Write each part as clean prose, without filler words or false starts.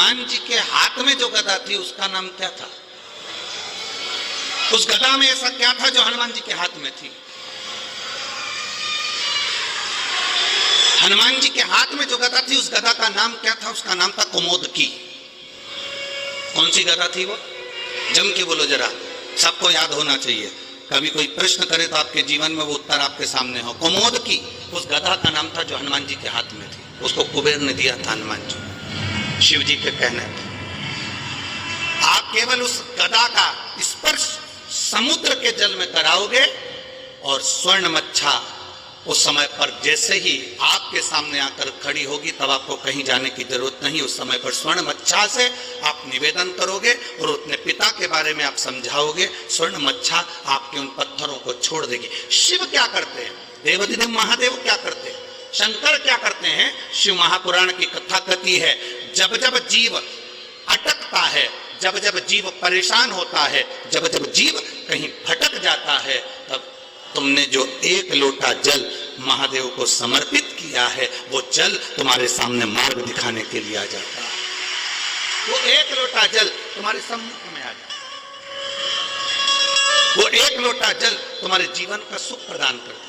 हनुमान जी के हाथ में जो गदा थी उसका नाम क्या था? उस गदा में ऐसा क्या था जो हनुमान जी के हाथ में थी? हनुमान जी के हाथ में जो गदा थी उस गदा का नाम क्या था? उसका नाम था कुमोदकी। कौन सी गदा थी वो? जम के बोलो जरा, सबको याद होना चाहिए। कभी कोई प्रश्न करे तो आपके जीवन में वो उत्तर आपके सामने हो। कुमोदकी उस गदा का नाम था जो हनुमान जी के हाथ में थी। उसको कुबेर ने दिया था हनुमान जी, शिव जी के कहने पर। आप केवल उस गदा का स्पर्श समुद्र के जल में कराओगे और स्वर्ण मच्छा उस समय पर जैसे ही आपके सामने आकर खड़ी होगी तब आपको कहीं जाने की जरूरत नहीं। उस समय पर स्वर्ण मच्छा से आप निवेदन करोगे और अपने पिता के बारे में आप समझाओगे। स्वर्ण मच्छा आपके उन पत्थरों को छोड़ देगी। शिव क्या करते हैं? देवाधिदेव महादेव क्या करते हैं? शंकर क्या करते हैं? शिव महापुराण की कथा कहती है, जब जब जीव अटकता है, जब जब जीव परेशान होता है, जब जब जीव कहीं भटक जाता है, तब तुमने जो एक लोटा जल महादेव को समर्पित किया है वो जल तुम्हारे सामने मार्ग दिखाने के लिए आ जाता है। वो एक लोटा जल तुम्हारे सम्मुख में आ जाता है। वो एक लोटा जल तुम्हारे जीवन का सुख प्रदान करता है।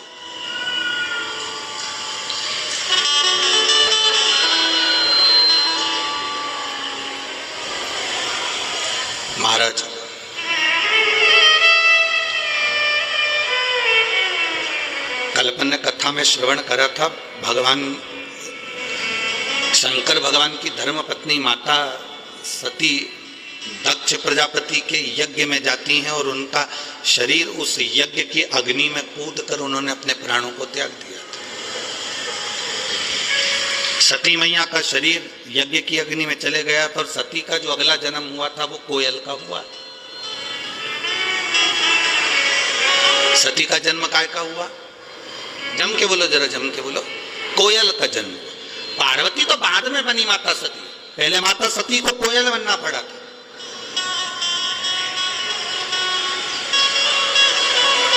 महाराज, कल अपन ने कथा में श्रवण करा था, भगवान शंकर भगवान की धर्म पत्नी माता सती दक्ष प्रजापति के यज्ञ में जाती हैं और उनका शरीर उस यज्ञ की अग्नि में कूद कर उन्होंने अपने प्राणों को त्याग दिया था। सती मैया का शरीर यज्ञ की अग्नि में चले गया था और सती का जो अगला जन्म हुआ था वो कोयल का हुआ। सती का जन्म काय का हुआ? जम के बोलो जरा, जम के बोलो। कोयल का जन्म। पार्वती तो बाद में बनी माता सती, पहले माता सती को कोयल बनना पड़ा था।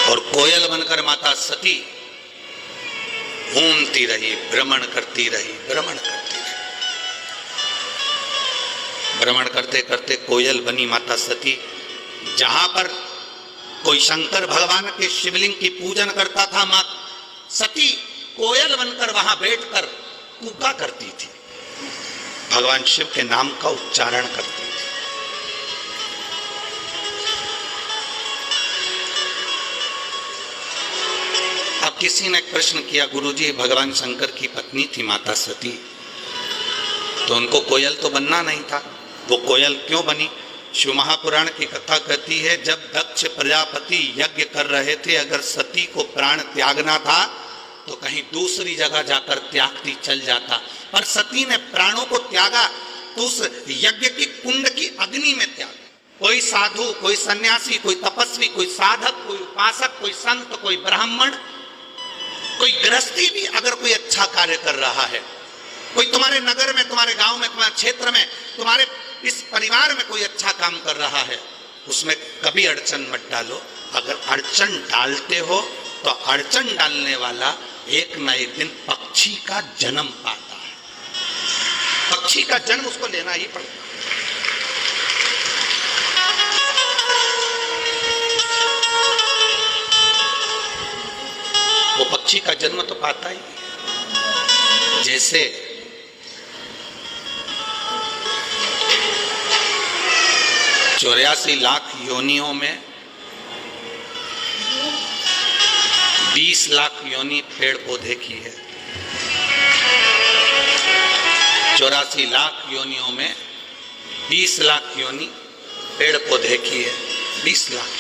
और कोयल बनकर माता सती घूमती रही, भ्रमण करती रही, भ्रमण करती रही। भ्रमण करते करते कोयल बनी माता सती। जहां पर कोई शंकर भगवान के शिवलिंग की पूजन करता था, मां सती कोयल बनकर वहां बैठकर कूका करती थी, भगवान शिव के नाम का उच्चारण करती थी। अब किसी ने प्रश्न किया, गुरुजी भगवान शंकर की पत्नी थी माता सती, तो उनको कोयल तो बनना नहीं था, वो कोयल क्यों बनी? शिव महापुराण की कथा कहती है, जब दक्ष प्रजापति यज्ञ कर रहे थे, अगर सती को प्राण त्यागना था तो कहीं दूसरी जगह जाकर त्यागती चल जाता, पर सती ने प्राणों को त्यागा तो उस यज्ञ की कुंड की अग्नि में त्यागा। कोई साधु, कोई सन्यासी, कोई तपस्वी, कोई साधक, कोई उपासक, कोई संत, कोई ब्राह्मण, कोई गृहस्थी भी अगर कोई अच्छा कार्य कर रहा है, कोई तुम्हारे नगर में, तुम्हारे गांव में, तुम्हारे क्षेत्र में, तुम्हारे इस परिवार में कोई अच्छा काम कर रहा है, उसमें कभी अड़चन मत डालो। अगर अड़चन डालते हो तो अड़चन डालने वाला एक न एक दिन पक्षी का जन्म पाता है। पक्षी का जन्म उसको लेना ही पड़ता है। वो पक्षी का जन्म तो पाता ही। जैसे 84 लाख योनियों में 20 लाख योनि पेड़ पौधे की है। 84 लाख योनियों में 20 लाख योनि पेड़ पौधे की है। 20 लाख।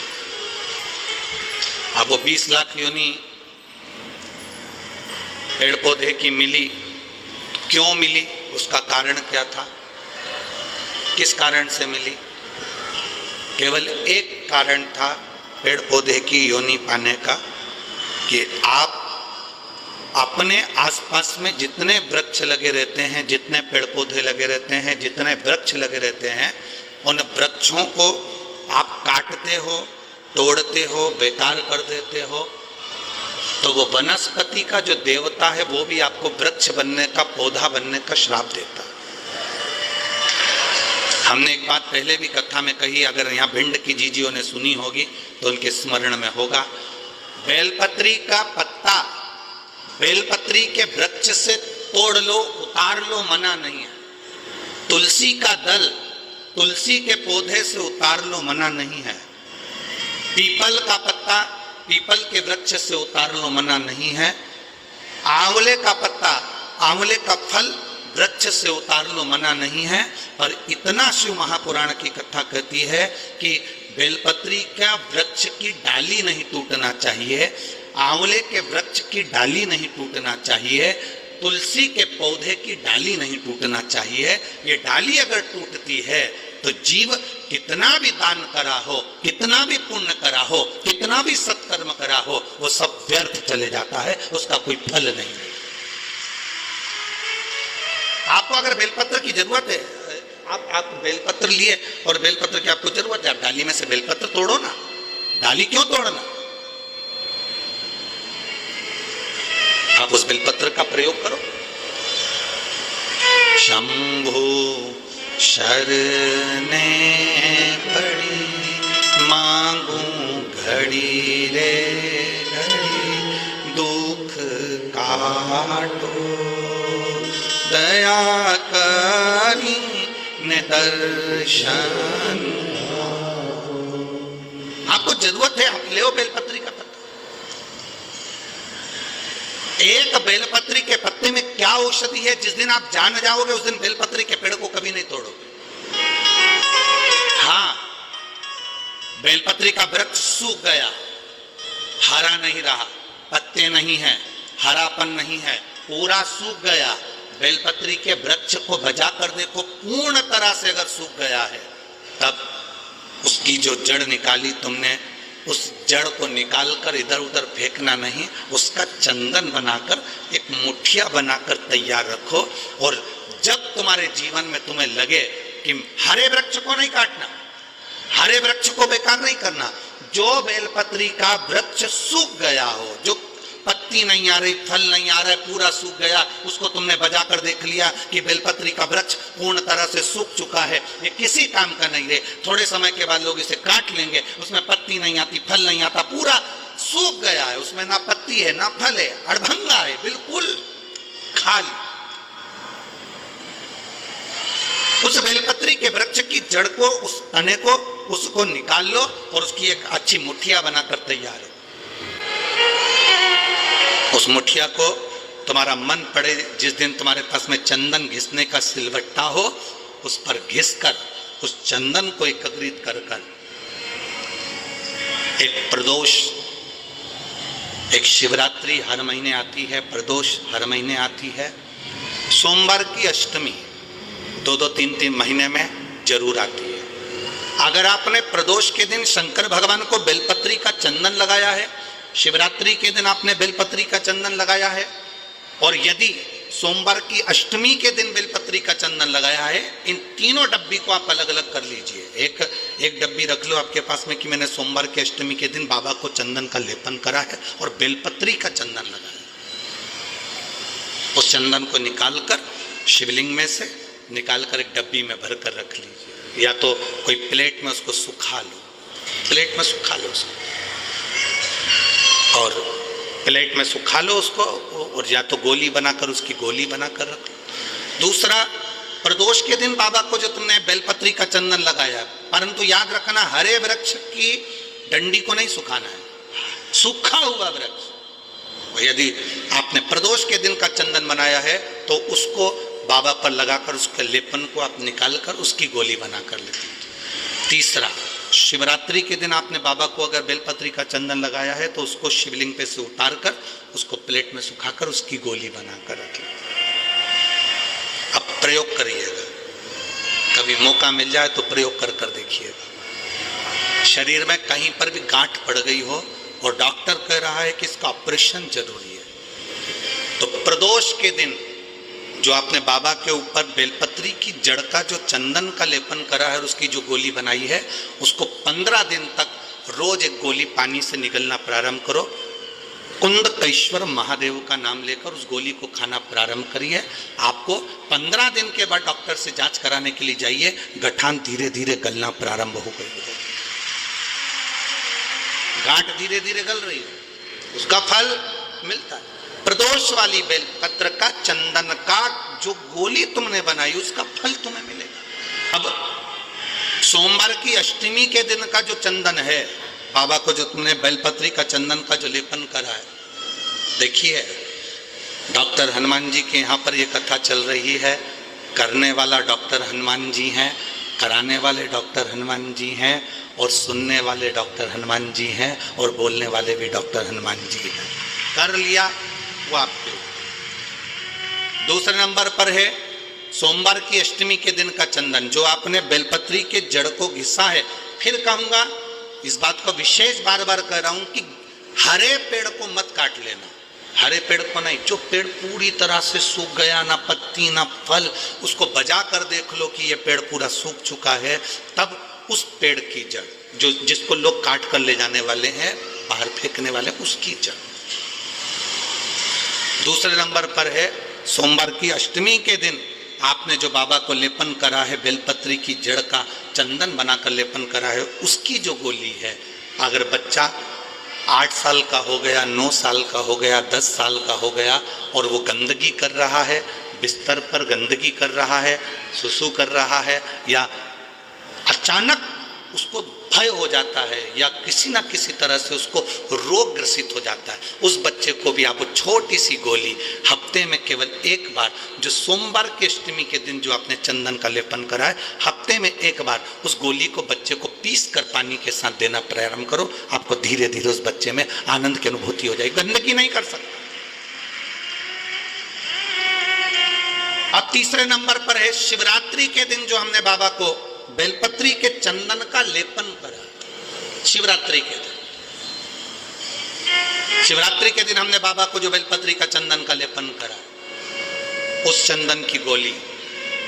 अब वो 20 लाख योनि पेड़ पौधे की मिली, क्यों मिली? उसका कारण क्या था? किस कारण से मिली? केवल एक कारण था पेड़ पौधे की योनि पाने का, कि आप अपने आसपास में जितने वृक्ष लगे रहते हैं, जितने पेड़ पौधे लगे रहते हैं, जितने वृक्ष लगे रहते हैं, उन वृक्षों को आप काटते हो, तोड़ते हो, बेकार कर देते हो, तो वो वनस्पति का जो देवता है वो भी आपको वृक्ष बनने का, पौधा बनने का श्राप देता है। हमने एक बात पहले भी कथा में कही, अगर यहाँ भिंड की जीजियों ने सुनी होगी तो उनके स्मरण में होगा। बेलपत्री का पत्ता बेलपत्री के वृक्ष से तोड़ लो, उतार लो, मना नहीं है। तुलसी का दल तुलसी के पौधे से उतार लो, मना नहीं है। पीपल का पत्ता पीपल के वृक्ष से उतार लो, मना नहीं है। आंवले का पत्ता आंवले का फल वृक्ष से उतार लो, मना नहीं है। और इतना शिव महापुराण की कथा कहती है कि बेलपत्री का वृक्ष की डाली नहीं टूटना चाहिए, आंवले के वृक्ष की डाली नहीं टूटना चाहिए, तुलसी के पौधे की डाली नहीं टूटना चाहिए। ये डाली अगर टूटती है तो जीव कितना भी दान करा हो, कितना भी पुण्य करा हो, कितना भी सत्कर्म करा हो, वो सब व्यर्थ चले जाता है, उसका कोई फल नहीं। आपको अगर बेलपत्र की जरूरत है, आप बेलपत्र लिए और बेलपत्र की आपको जरूरत है, आप डाली में से बेलपत्र तोड़ो ना। डाली क्यों तोड़ना? आप उस बेलपत्र का प्रयोग करो। शंभु शरणे पड़ी मांगू घड़ी रे घड़ी, दुख काटो दया करी ने दर्शन। आपको जरूरत है, आप ले बेलपत्री का पत्ता। एक बेलपत्री के पत्ते में क्या औषधि है, जिस दिन आप जान जाओगे उस दिन बेलपत्री के पेड़ को कभी नहीं तोड़ोगे। हाँ, बेलपत्री का वृक्ष सूख गया, हरा नहीं रहा, पत्ते नहीं है, हरापन नहीं है, पूरा सूख गया। बेलपत्री के वृक्ष को बजा कर देखो, पूर्ण तरह से अगर सूख गया है, तब उसकी जो जड़ निकाली तुमने, उस जड़ को निकालकर इधर उधर फेंकना नहीं, उसका चंदन बनाकर एक मुठिया बनाकर तैयार रखो। और जब तुम्हारे जीवन में तुम्हें लगे कि हरे वृक्ष को नहीं काटना, हरे वृक्ष को बेकार नहीं करना, जो बेलपत्री का वृक्ष सूख गया हो, जो पत्ती नहीं आ रही, फल नहीं आ रहा है, पूरा सूख गया, उसको तुमने बजा कर देख लिया कि बेलपत्री का वृक्ष पूर्ण तरह से सूख चुका है, ये किसी काम का नहीं है। थोड़े समय के बाद लोग इसे काट लेंगे, उसमें पत्ती नहीं आती, फल नहीं आता, पूरा सूख गया है, उसमें ना पत्ती है ना फल है, अड़भंगा है, बिल्कुल खाली। उस बेलपत्री के वृक्ष की जड़ को, उस तने को, उसको निकाल लो और उसकी एक अच्छी मुठिया बनाकर तैयार हो। उस मुठिया को तुम्हारा मन पड़े, जिस दिन तुम्हारे पास में चंदन घिसने का सिलबट्टा हो, उस पर घिसकर उस चंदन को एकत्रित कर एक प्रदोष, एक शिवरात्रि हर महीने आती है, प्रदोष हर महीने आती है, सोमवार की अष्टमी 2-3 महीने में जरूर आती है। अगर आपने प्रदोष के दिन शंकर भगवान को बेलपत्री का चंदन लगाया है, शिवरात्रि के दिन आपने बेलपत्री का चंदन लगाया है, और यदि सोमवार की अष्टमी के दिन बेलपत्री का चंदन लगाया है, इन तीनों डब्बी को आप अलग अलग कर लीजिए। एक डब्बी रख लो आपके पास में कि मैंने सोमवार की अष्टमी के दिन बाबा को चंदन का लेपन करा है और बेलपत्री का चंदन लगाया। उस चंदन को निकालकर शिवलिंग में से निकालकर एक डब्बी में भर कर रख लीजिए, या तो कोई प्लेट में उसको सुखा लो, प्लेट में सुखा लो उसको, और प्लेट में सुखा लो उसको, और या तो गोली बनाकर उसकी गोली बनाकर रख लो। दूसरा, प्रदोष के दिन बाबा को जो तुमने बेलपत्री का चंदन लगाया, परंतु याद रखना हरे वृक्ष की डंडी को नहीं सुखाना है, सूखा हुआ वृक्ष। यदि आपने प्रदोष के दिन का चंदन बनाया है तो उसको बाबा पर लगाकर उसके लेपन को आप निकालकर उसकी गोली बनाकर लेते। तीसरा, शिवरात्रि के दिन आपने बाबा को अगर बेलपत्री का चंदन लगाया है तो उसको शिवलिंग पे से उतार कर उसको प्लेट में सुखाकर उसकी गोली बनाकर रखें। अब प्रयोग करिएगा, कभी मौका मिल जाए तो प्रयोग कर कर देखिएगा। शरीर में कहीं पर भी गांठ पड़ गई हो और डॉक्टर कह रहा है कि इसका ऑपरेशन जरूरी है, तो प्रदोष के दिन जो आपने बाबा के ऊपर बेलपत्री की जड़ का जो चंदन का लेपन करा है और उसकी जो गोली बनाई है, उसको 15 दिन तक रोज एक गोली पानी से निकलना प्रारंभ करो। कुंदकेश्वर महादेव का नाम लेकर उस गोली को खाना प्रारंभ करिए। आपको 15 दिन के बाद डॉक्टर से जांच कराने के लिए जाइए, गठान धीरे धीरे गलना प्रारंभ हो गई है, गांठ धीरे धीरे गल रही है, उसका फल मिलता है। प्रदोष वाली बेलपत्र का, चंदन का जो गोली तुमने बनाई उसका फल तुम्हें मिलेगा। अब सोमवार की अष्टमी के दिन का जो चंदन है, बाबा को जो तुमने बेलपत्री का चंदन का जो लेपन करा है, देखिए डॉक्टर हनुमान जी के यहाँ पर ये कथा चल रही है। करने वाला डॉक्टर हनुमान जी हैं, कराने वाले डॉक्टर हनुमान जी हैं, और सुनने वाले डॉक्टर हनुमान जी हैं, और बोलने वाले भी डॉक्टर हनुमान जी हैं। कर लिया वो आपके। दूसरे नंबर पर है सोमवार की अष्टमी के दिन का चंदन, जो आपने बेलपत्री के जड़ को घिसा है। फिर कहूंगा, इस बात को विशेष बार बार कह रहा हूं कि हरे पेड़ को मत काट लेना, हरे पेड़ को नहीं। जो पेड़ पूरी तरह से सूख गया, ना पत्ती ना फल, उसको बजा कर देख लो कि ये पेड़ पूरा सूख चुका है, तब उस पेड़ की जड़, जो जिसको लोग काट कर ले जाने वाले हैं, बाहर फेंकने वाले, उसकी जड़। दूसरे नंबर पर है सोमवार की अष्टमी के दिन आपने जो बाबा को लेपन करा है, बेलपत्री की जड़ का चंदन बनाकर लेपन करा है, उसकी जो गोली है। अगर बच्चा 8 साल का हो गया, 9 साल का हो गया, 10 साल का हो गया, और वो गंदगी कर रहा है, बिस्तर पर गंदगी कर रहा है, सुसु कर रहा है, या अचानक उसको भय हो जाता है, या किसी ना किसी तरह से उसको रोग ग्रसित हो जाता है, उस बच्चे को भी आप छोटी सी गोली हफ्ते में केवल एक बार, जो सोमवार की अष्टमी के दिन जो आपने चंदन का लेपन करा है, हफ्ते में एक बार उस गोली को बच्चे को पीस कर पानी के साथ देना प्रारंभ करो। आपको धीरे धीरे उस बच्चे में आनंद की अनुभूति हो जाएगी, गंदगी नहीं कर सकता। अब तीसरे नंबर पर है शिवरात्रि के दिन जो हमने बाबा को बेलपत्री के चंदन का लेपन करा। शिवरात्रि के दिन, शिवरात्रि के दिन हमने बाबा को जो बेलपत्री का चंदन का लेपन करा, उस चंदन की गोली,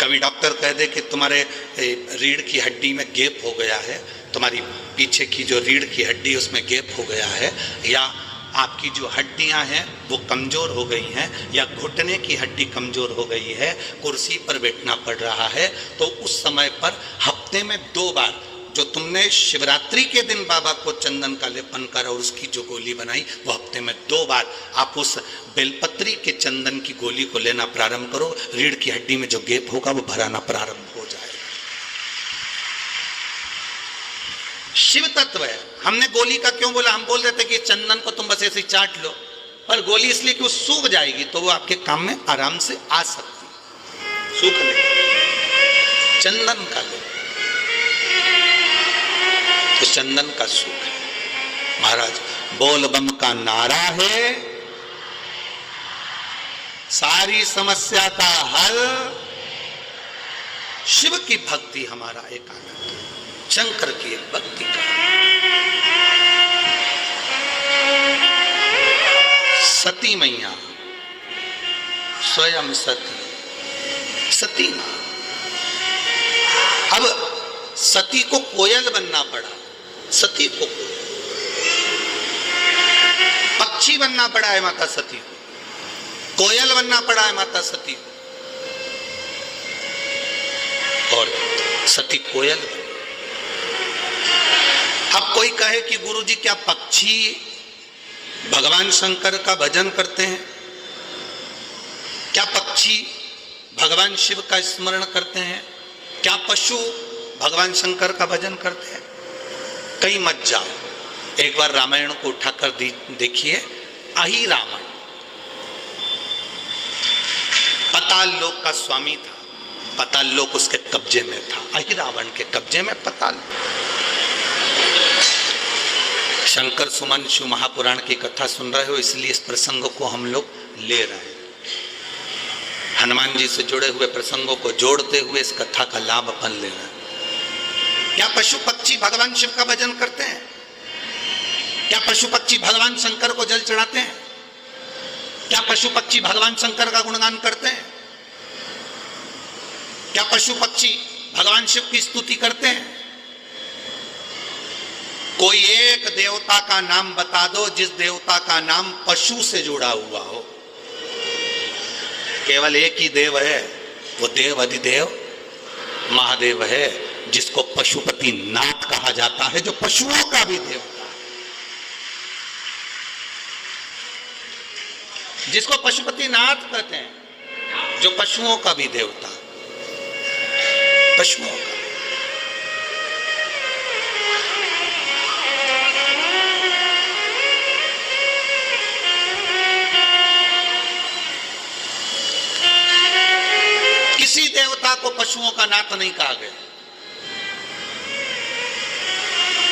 कभी डॉक्टर कह दे कि तुम्हारे रीढ़ की हड्डी में गैप हो गया है, तुम्हारी पीछे की जो रीढ़ की हड्डी उसमें गैप हो गया है, या आपकी जो हड्डियां हैं वो कमज़ोर हो गई हैं, या घुटने की हड्डी कमज़ोर हो गई है, कुर्सी पर बैठना पड़ रहा है, तो उस समय पर हफ्ते में 2 बार जो तुमने शिवरात्रि के दिन बाबा को चंदन का लेपन करा और उसकी जो गोली बनाई, वो हफ्ते में 2 बार आप उस बेलपत्री के चंदन की गोली को लेना प्रारंभ करो। रीढ़ की हड्डी में जो गैप होगा वो भराना प्रारंभ हो जाएगा। शिव तत्व है। हमने गोली का क्यों बोला? हम बोल रहे थे कि चंदन को तुम बस ऐसे चाट लो, पर गोली इसलिए कि वो सूख जाएगी, तो वो आपके काम में आराम से आ सकती है। सूख ले, चंदन का ले, तो चंदन का सूख है। महाराज बोल बम का नारा है, सारी समस्या का हल, शिव की भक्ति हमारा एक आनंद, शंकर की एक भक्ति का। सती मैया स्वयं सती, सती मां। अब सती को कोयल बनना पड़ा, सती को पक्षी बनना पड़ा है माता सती को, कोयल बनना पड़ा है माता सती को, और सती कोयल बनी। अब कोई कहे कि गुरुजी क्या पक्षी भगवान शंकर का भजन करते हैं? क्या पक्षी भगवान शिव का स्मरण करते हैं? क्या पशु भगवान शंकर का भजन करते हैं? कहीं मत जाओ, एक बार रामायण को उठाकर देखिए। अहि रावण पाताल लोक का स्वामी था, पाताल लोक उसके कब्जे में था, अहि रावण के कब्जे में पाताल। शंकर सुमन शिव महापुराण की कथा सुन रहे हो, इसलिए इस प्रसंग को हम लोग ले रहे हैं। हनुमान जी से जुड़े हुए प्रसंगों को जोड़ते हुए इस कथा का लाभ अपन ले रहे हैं। क्या पशु पक्षी भगवान शिव का भजन करते हैं? क्या पशु पक्षी भगवान शंकर को जल चढ़ाते हैं? क्या पशु पक्षी भगवान शंकर का गुणगान करते हैं? क्या पशु पक्षी भगवान शिव की स्तुति करते हैं? कोई एक देवता का नाम बता दो जिस देवता का नाम पशु से जुड़ा हुआ हो। केवल एक ही देव है, वो देव अधिदेव महादेव है, जिसको पशुपति नाथ कहा जाता है, जो पशुओं का भी देवता है, जिसको पशुपति नाथ कहते हैं, जो पशुओं का भी देवता, पशुओं का। किसी देवता को पशुओं का नाथ नहीं कहा गया,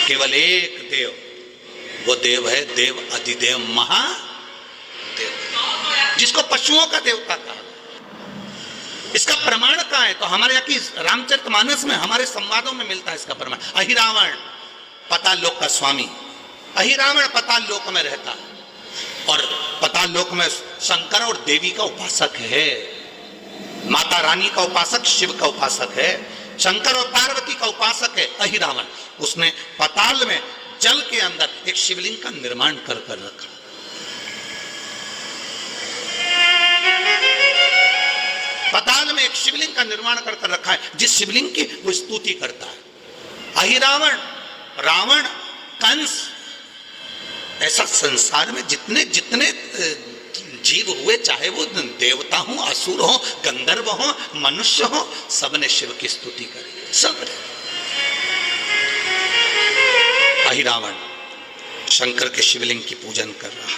केवल एक देव, वो देव है देव अधिदेव महादेव, जिसको पशुओं का देवता कहा। इसका प्रमाण कहां है? तो हमारे यहाँ की रामचरितमानस में, हमारे संवादों में मिलता है इसका प्रमाण। अहिरावण पाताल लोक का स्वामी, अहिरावण पाताल लोक में रहता है और पाताल लोक में शंकर और देवी का उपासक है, माता रानी का उपासक, शिव का उपासक है, शंकर और पार्वती का उपासक है अहिरावण। उसने पाताल में जल के अंदर एक शिवलिंग का निर्माण कर रखा। पाताल में एक शिवलिंग का निर्माण कर रखा है, जिस शिवलिंग की वो स्तुति करता है। अहिरावण, रावण, कंस, ऐसा संसार में जितने जितने जीव हुए, चाहे वो देवता हो, असुर हो, गंधर्व हो, मनुष्य हो, सबने शिव की स्तुति करी, सबने। अहिरावण शंकर के शिवलिंग की पूजन कर रहा है।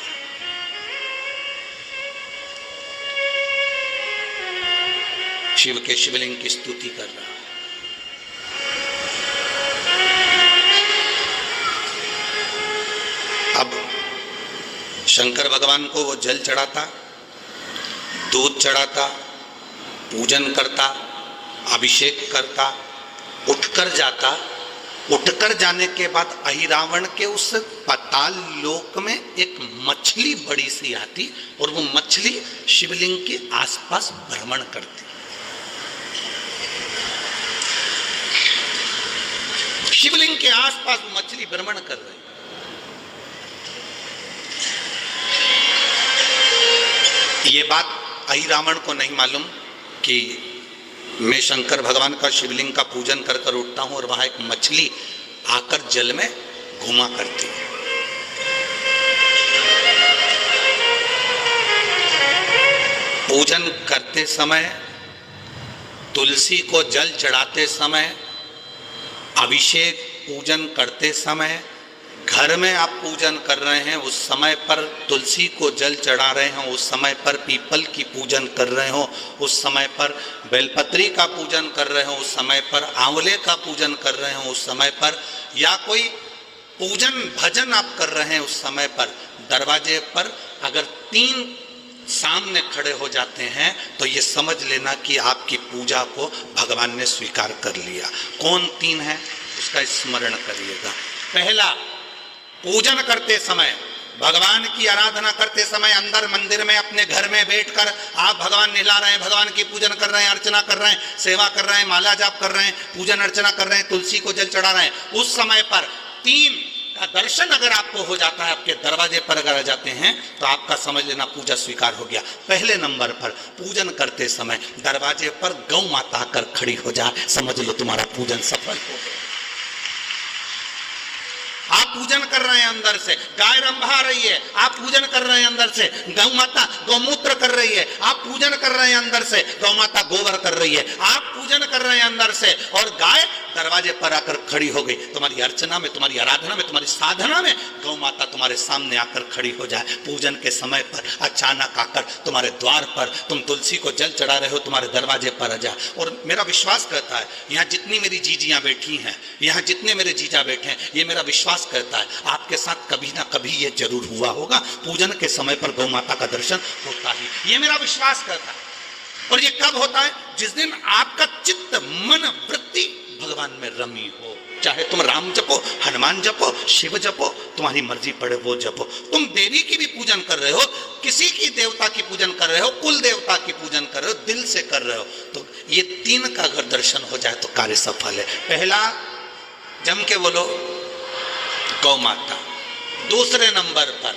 शिव के शिवलिंग की स्तुति कर रहा है। अब शंकर भगवान को वो जल चढ़ाता, दूध चढ़ाता, पूजन करता, अभिषेक करता, उठकर जाता। उठकर जाने के बाद अहिरावण के उस पाताल लोक में एक मछली बड़ी सी आती और वो मछली शिवलिंग के आसपास भ्रमण करती। शिवलिंग के आसपास मछली भ्रमण कर रही। ये बात अहिरावण को नहीं मालूम कि मैं शंकर भगवान का शिवलिंग का पूजन कर कर उठता हूं और वहां एक मछली आकर जल में घुमा करती है। पूजन करते समय, तुलसी को जल चढ़ाते समय, अभिषेक पूजन करते समय, घर में आप पूजन कर रहे हैं उस समय पर तुलसी को जल चढ़ा रहे हो, उस समय पर पीपल की पूजन कर रहे हो, उस समय पर बेलपत्री का पूजन कर रहे हो, उस समय पर आंवले का पूजन कर रहे हो, उस समय पर या कोई पूजन भजन आप कर रहे हैं, उस समय पर दरवाजे पर अगर 3 सामने खड़े हो जाते हैं तो ये समझ लेना कि आपकी पूजा को भगवान ने स्वीकार कर लिया। कौन 3 है उसका स्मरण करिएगा। पहला, पूजन करते समय, भगवान की आराधना करते समय अंदर मंदिर में अपने घर में बैठकर आप भगवान निला रहे हैं, भगवान की पूजन कर रहे हैं, अर्चना कर रहे हैं, सेवा कर रहे हैं, माला जाप कर रहे हैं, पूजन अर्चना कर रहे हैं, तुलसी को जल चढ़ा रहे हैं, उस समय पर 3 का दर्शन अगर आपको हो जाता है, आपके दरवाजे पर अगर आ जाते हैं तो आपका समझ लेना पूजा स्वीकार हो गया। पहले नंबर पर पूजन करते समय दरवाजे पर गौ माता आकर खड़ी हो जाए, समझ लो तुम्हारा पूजन सफल हो गया। आप पूजन कर रहे हैं अंदर से, गाय रंभा रही है, आप पूजन कर रहे हैं अंदर से, गौ माता गौमूत्र कर रही है, आप पूजन कर रहे हैं अंदर से, गौ माता गोबर कर रही है, आप पूजन कर रहे हैं अंदर से और गाय दरवाजे पर आकर खड़ी हो गई। तुम्हारी अर्चना में, तुम्हारी आराधना में, तुम्हारी साधना में गौ माता तुम्हारे सामने आकर खड़ी हो जाए। पूजन के समय पर अचानक आकर तुम्हारे द्वार पर, तुम तुलसी को जल चढ़ा रहे हो, तुम्हारे दरवाजे पर आ जाए। और मेरा विश्वास कहता है, यहाँ जितनी मेरी जीजियां बैठी हैं, यहाँ जितने मेरे जीजा बैठे हैं, ये मेरा विश्वास कहता है आपके साथ कभी ना कभी ये जरूर हुआ होगा, पूजन के समय पर गौ माता का दर्शन होता ही, ये मेरा विश्वास कहता है। और ये कब होता है? जिस दिन आपका चित्त, मन, वृत्ति भगवान में रमी हो। चाहे तुम राम जपो, हनुमान जपो, शिव जपो, तुम्हारी मर्जी पड़े वो जपो। तुम देवी की भी पूजन कर रहे हो, किसी की देवता की पूजन कर रहे हो, कुल देवता की पूजन कर रहे हो, दिल से कर रहे हो, तो ये 3 का अगर दर्शन हो जाए तो कार्य सफल है। पहला, जम के बोलो, गौ माता। दूसरे नंबर पर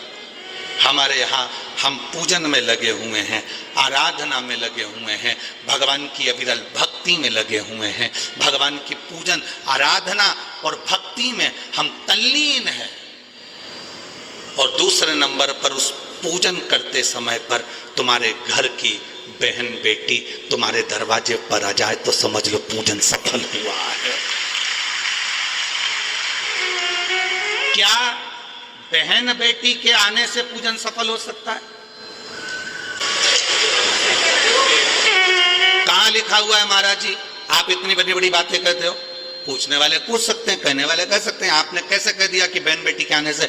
हमारे यहाँ हम पूजन में लगे हुए हैं, आराधना में लगे हुए हैं, भगवान की अविरल भक्ति में लगे हुए हैं। भगवान की पूजन, आराधना और भक्ति में हम तल्लीन हैं। और दूसरे नंबर पर उस पूजन करते समय पर तुम्हारे घर की बहन बेटी तुम्हारे दरवाजे पर आ जाए तो समझ लो पूजन सफल हुआ है। क्या बहन बेटी के आने से पूजन सफल हो सकता है? कहां लिखा हुआ है महाराज जी? आप इतनी बड़ी बड़ी बातें कहते हो। पूछने वाले पूछ सकते हैं, कहने वाले कह सकते हैं, आपने कैसे कह दिया कि बहन बेटी के आने से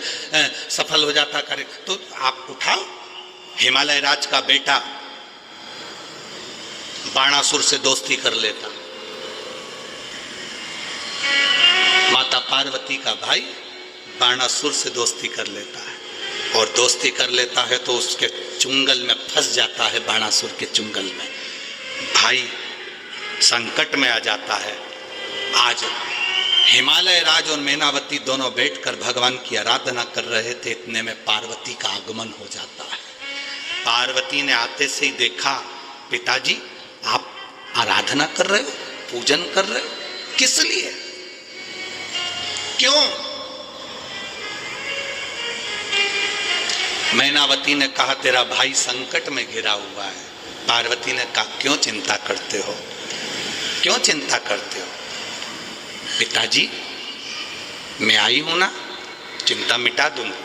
सफल हो जाता कार्य? तो आप उठाओ, हिमालय राज का बेटा बाणासुर से दोस्ती कर लेता, माता पार्वती का भाई बाणासुर से दोस्ती कर लेता है, और दोस्ती कर लेता है तो उसके चुंगल में फंस जाता है, बाणासुर के चुंगल में। भाई संकट में आ जाता है। आज हिमालय राज और मैनावती दोनों बैठकर भगवान की आराधना कर रहे थे, इतने में पार्वती का आगमन हो जाता है। पार्वती ने आते से ही देखा, पिताजी आप आराधना कर रहे हो, पूजन कर रहे हो, किस लिए, क्यों? मैनावती ने कहा तेरा भाई संकट में घिरा हुआ है। पार्वती ने कहा क्यों चिंता करते हो, क्यों चिंता करते हो? पिताजी मैं आई हूं ना, चिंता मिटा दूंगी,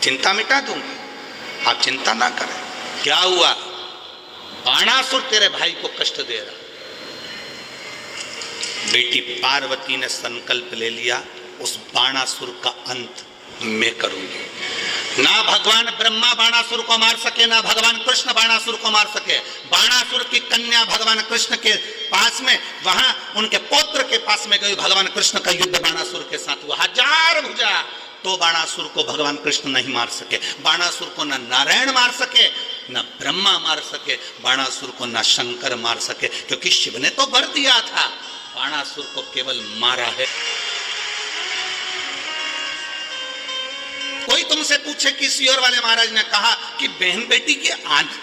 चिंता मिटा दूंगी, आप चिंता ना करें। क्या हुआ? बाणासुर तेरे भाई को कष्ट दे रहा। बेटी पार्वती ने संकल्प ले लिया, उस बाणासुर का अंत मैं करूंगी। ना भगवान ब्रह्मा बाणासुर को मार सके, ना भगवान कृष्ण बाणासुर को मार सके। बाणासुर की कन्या भगवान कृष्ण के पास में, वहां उनके पौत्र के पास में गई। भगवान कृष्ण का युद्ध बाणासुर के साथ हुआ, हजार भुजा, तो बाणासुर को भगवान कृष्ण नहीं मार सके। बाणासुर को न नारायण मार सके, न ब्रह्मा मार सके, बाणासुर को न शंकर मार सके, क्योंकि शिव ने तो वर दिया था, बाणासुर को केवल मारा है। कोई तुमसे पूछे कि सियोर वाले महाराज ने कहा कि बहन बेटी के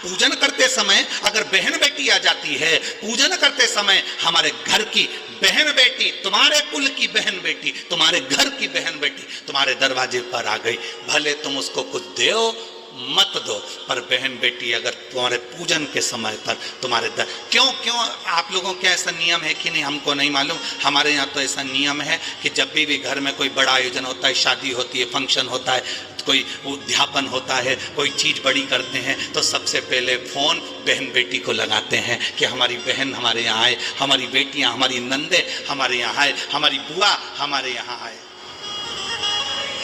पूजन करते समय अगर बहन बेटी आ जाती है, पूजन करते समय हमारे घर की बहन बेटी, तुम्हारे कुल की बहन बेटी, तुम्हारे घर की बहन बेटी तुम्हारे दरवाजे पर आ गई, भले तुम उसको कुछ दो मत दो, पर बहन बेटी अगर तुम्हारे पूजन के समय पर तुम्हारे क्यों आप लोगों के ऐसा नियम है कि नहीं हमको नहीं मालूम। हमारे यहाँ तो ऐसा नियम है कि जब भी घर में कोई बड़ा आयोजन होता है, शादी होती है, फंक्शन होता है, कोई उद्यापन होता है, कोई चीज़ बड़ी करते हैं, तो सबसे पहले फ़ोन बहन बेटी को लगाते हैं कि हमारी बहन हमारे यहाँ आए, हमारी बेटियाँ, हमारी नंदे हमारे यहाँ आए, हमारी बुआ हमारे यहाँ आए।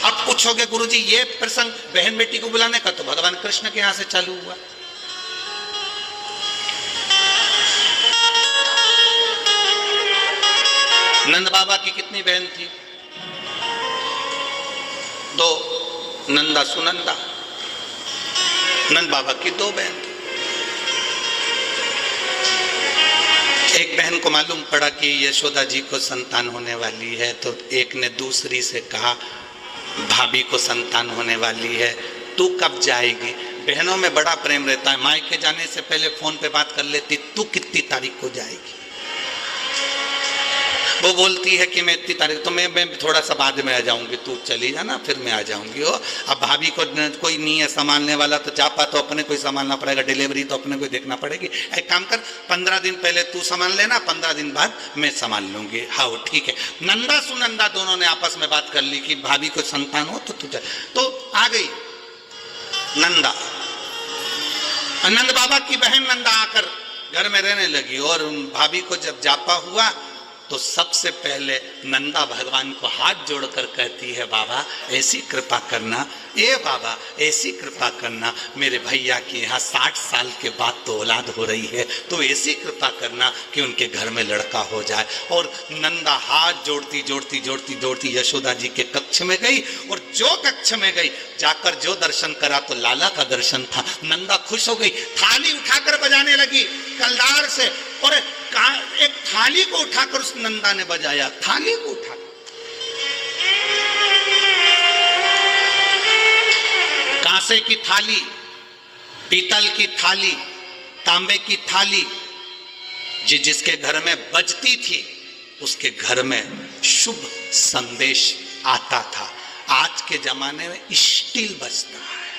अब पूछोगे गुरुजी ये प्रसंग बहन बेटी को बुलाने का तो भगवान कृष्ण के यहां से चालू हुआ। नंद बाबा की कितनी बहन थी? 2, नंदा सुनंदा। नंद बाबा की 2 बहन थी। एक बहन को मालूम पड़ा कि यशोदा जी को संतान होने वाली है, तो एक ने दूसरी से कहा भाभी को संतान होने वाली है, तू कब जाएगी? बहनों में बड़ा प्रेम रहता है, मायके जाने से पहले फोन पे बात कर लेती, तू कितनी तारीख को जाएगी? वो बोलती है कि मैं इतनी तारीख, तो मैं थोड़ा सा बाद में आ जाऊंगी, तू चली जाना फिर मैं आ जाऊंगी। अब भाभी को कोई नहीं है संभालने वाला, तो जापा तो अपने को ही संभालना पड़ेगा, डिलीवरी तो अपने को ही देखना पड़ेगी। एक काम कर, 15 दिन पहले तू संभाल लेना, 15 दिन बाद मैं संभाल लूंगी। हाँ वो ठीक है। नंदा सुनंदा दोनों ने आपस में बात कर ली कि भाभी को संतान हो तो तू, तो आ गई नंदा। नंद बाबा की बहन नंदा आकर घर में रहने लगी, और भाभी को जब जापा हुआ तो सबसे पहले नंदा भगवान को हाथ जोड़कर कहती है, बाबा ऐसी कृपा करना, ए बाबा ऐसी कृपा करना, मेरे भैया की यहाँ 60 साल के बाद तो औलाद हो रही है, तो ऐसी कृपा करना कि उनके घर में लड़का हो जाए। और नंदा हाथ जोड़ती जोड़ती जोड़ती जोड़ती यशोदा जी के कक्ष में गई, और जो कक्ष में गई जाकर जो दर्शन करा तो लाला का दर्शन था। नंदा खुश हो गई, थाली उठाकर बजाने लगी कलदार से, और एक थाली को उठाकर उस नंदा ने बजाया, थाली को उठाकर। कांसे की थाली, पीतल की थाली, तांबे की थाली जिसके घर में बजती थी उसके घर में शुभ संदेश आता था। आज के जमाने में स्टील बजता है।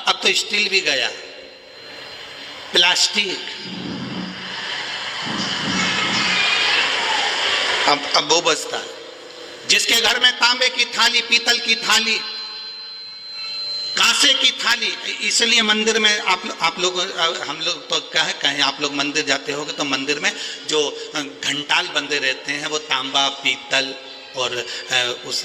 अब तो स्टील भी गया, प्लास्टिक, अब वो बजता है। जिसके घर में तांबे की थाली, पीतल की थाली, कांसे की थाली, इसलिए मंदिर में आप लोग, हम लोग तो कहें आप लोग मंदिर जाते होगे तो मंदिर में जो घंटाल बंदे रहते हैं वो तांबा, पीतल और उस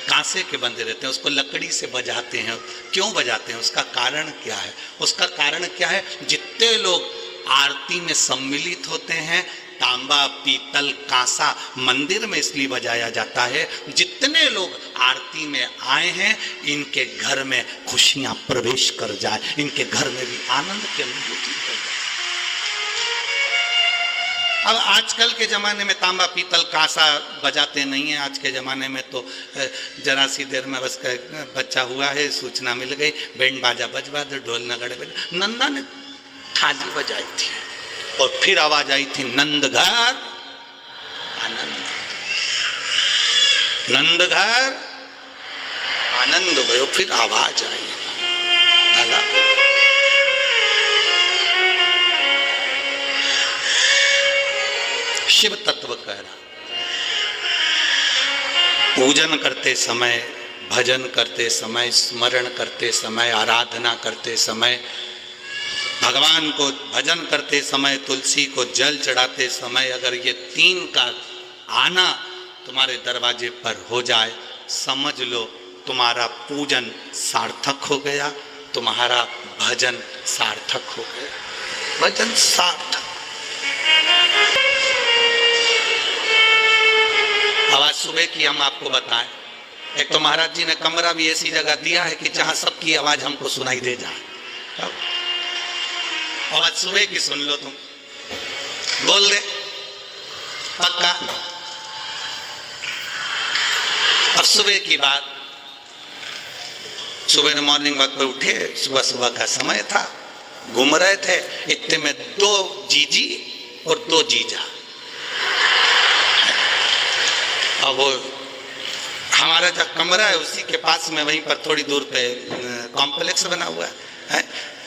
कांसे के बंदे रहते हैं, उसको लकड़ी से बजाते हैं। क्यों बजाते हैं? उसका कारण क्या है? उसका कारण क्या है? जितने लोग आरती में सम्मिलित होते हैं, तांबा, पीतल, कांसा मंदिर में इसलिए बजाया जाता है, जितने लोग आरती में आए हैं इनके घर में खुशियां प्रवेश कर जाए, इनके घर में भी आनंद की अनुभूति हो जाए। अब आजकल के ज़माने में तांबा, पीतल, कांसा बजाते नहीं हैं। आज के ज़माने में तो जरा सी देर में बस बच्चा हुआ है, सूचना मिल गई, बैंड बाजा बजवा दो, ढोल नगाड़े बजा। नंदा ने थाली बजाई थी और फिर आवाज आई थी, नंद घर आनंद, नंद घर आनंद भयो। फिर आवाज आई, शिव तत्व कह रहा, पूजन करते समय, भजन करते समय, स्मरण करते समय, आराधना करते समय, भगवान को भजन करते समय, तुलसी को जल चढ़ाते समय अगर ये तीन का आना तुम्हारे दरवाजे पर हो जाए, समझ लो तुम्हारा पूजन सार्थक हो गया, तुम्हारा भजन सार्थक हो गया। भजन सार्थक। आवाज सुबह की हम आपको बताएं, एक तो महाराज जी ने कमरा भी ऐसी जगह दिया है कि जहां सबकी आवाज हमको सुनाई दे जाए। आवाज सुबह की सुन लो, तुम बोल दे पक्का। अब सुबह की बात, सुबह मॉर्निंग वॉक पर उठे, सुबह सुबह का समय था, घूम रहे थे, इतने में 2 जीजी और 2 जीजा। अब वो हमारा जो कमरा है उसी के पास में, वहीं पर थोड़ी दूर पे कॉम्प्लेक्स बना हुआ है,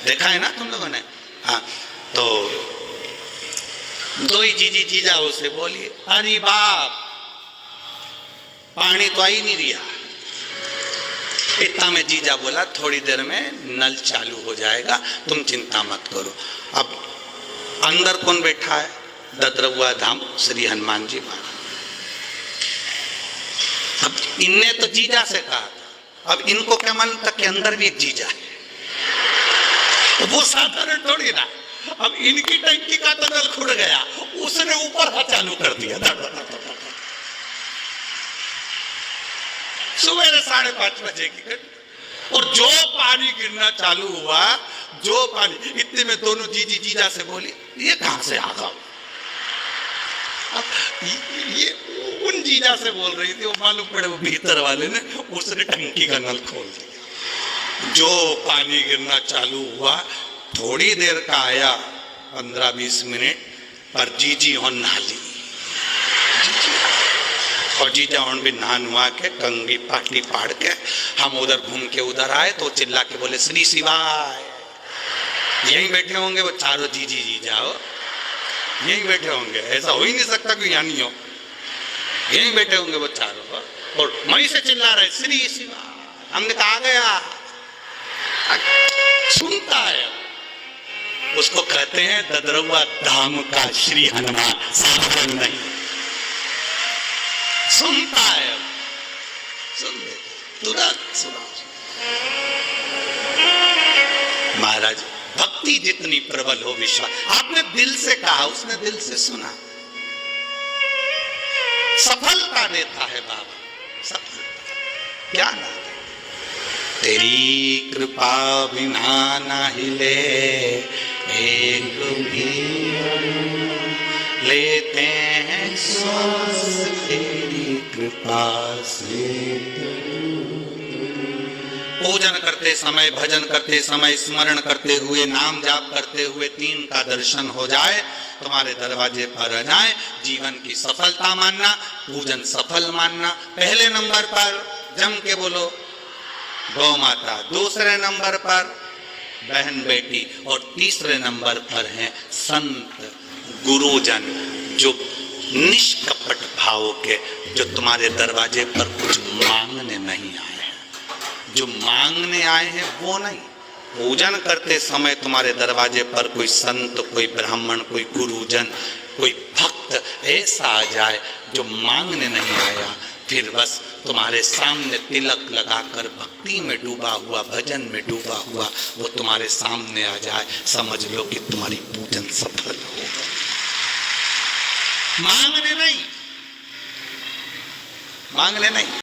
देखा है ना तुम लोगों ने? हाँ, तो 2 ही जीजी जीजा उसे बोलिए, अरे बाप पानी तो आ ही नहीं रिया। इतना में जीजा बोला, थोड़ी देर में नल चालू हो जाएगा, तुम चिंता मत करो। अब अंदर कौन बैठा है? ददरउआ धाम श्री हनुमान जी महाराज। अब इनने तो जीजा से कहा, अब इनको क्या मालूम था कि अंदर भी एक जीजा है, तो वो साधारण थोड़ी ना। अब इनकी टंकी का तो नल खुल गया, उसने ऊपर हाथ चालू कर दिया। सुबह 5:30 बजे की घटना, और जो पानी गिरना चालू हुआ, जो पानी, इतने में दोनों जीजी जीजा से बोली, ये कहां से आ गया? ये उन जीजा से बोल रही थी, वो मालूम पड़े वो भीतर वाले ने, उसने टंकी का नल खोल दिया। जो पानी गिरना चालू हुआ, थोड़ी देर का आया, 15-20 मिनट पर जीजी और नहाली, और जीजा और भी नहा नुआ के कंगी पाटी पाड़ के हम उधर घूम के उधर आए, तो चिल्ला के बोले, श्री शिवाय। यहीं बैठे होंगे वो चारों जीजी जीजा, यहीं बैठे होंगे, ऐसा हो ही नहीं सकता कि यहाँ नहीं हो, यहीं बैठे होंगे वो चारों, और वहीं से चिल्ला रहे, श्री शिवाय। हमने कहा आ गया, सुनता है, उसको कहते हैं ददरउआ धाम का श्री हनुमान, साधन नहीं सुनता है, सुन ले तुरंत सुना। महाराज भक्ति जितनी प्रबल हो, विश्वास, आपने दिल से कहा, उसने दिल से सुना, सफलता देता है बाबा, सफलता क्या ना दे। तेरी कृपा बिना ना हिले एक भी लेते हैं श्वास तेरी कृपा से। पूजन करते समय, भजन करते समय, स्मरण करते हुए, नाम जाप करते हुए 3 का दर्शन हो जाए, तुम्हारे दरवाजे पर आ जाए, जीवन की सफलता मानना, पूजन सफल मानना। पहले नंबर पर जम के बोलो गौ माता, दूसरे नंबर पर बहन बेटी, और तीसरे नंबर पर हैं संत गुरुजन, जो निष्कपट भाव के, जो तुम्हारे दरवाजे पर कुछ मांगने नहीं आए हैं। जो मांगने आए हैं वो नहीं। पूजन करते समय तुम्हारे दरवाजे पर कोई संत, कोई ब्राह्मण, कोई गुरुजन, कोई भक्त ऐसा आ जाए जो मांगने नहीं आया, फिर बस तुम्हारे सामने तिलक लगाकर भक्ति में डूबा हुआ, भजन में डूबा हुआ वो तुम्हारे सामने आ जाए, समझ लो कि तुम्हारी पूजन सफल हो। मांगने नहीं, मांगने नहीं।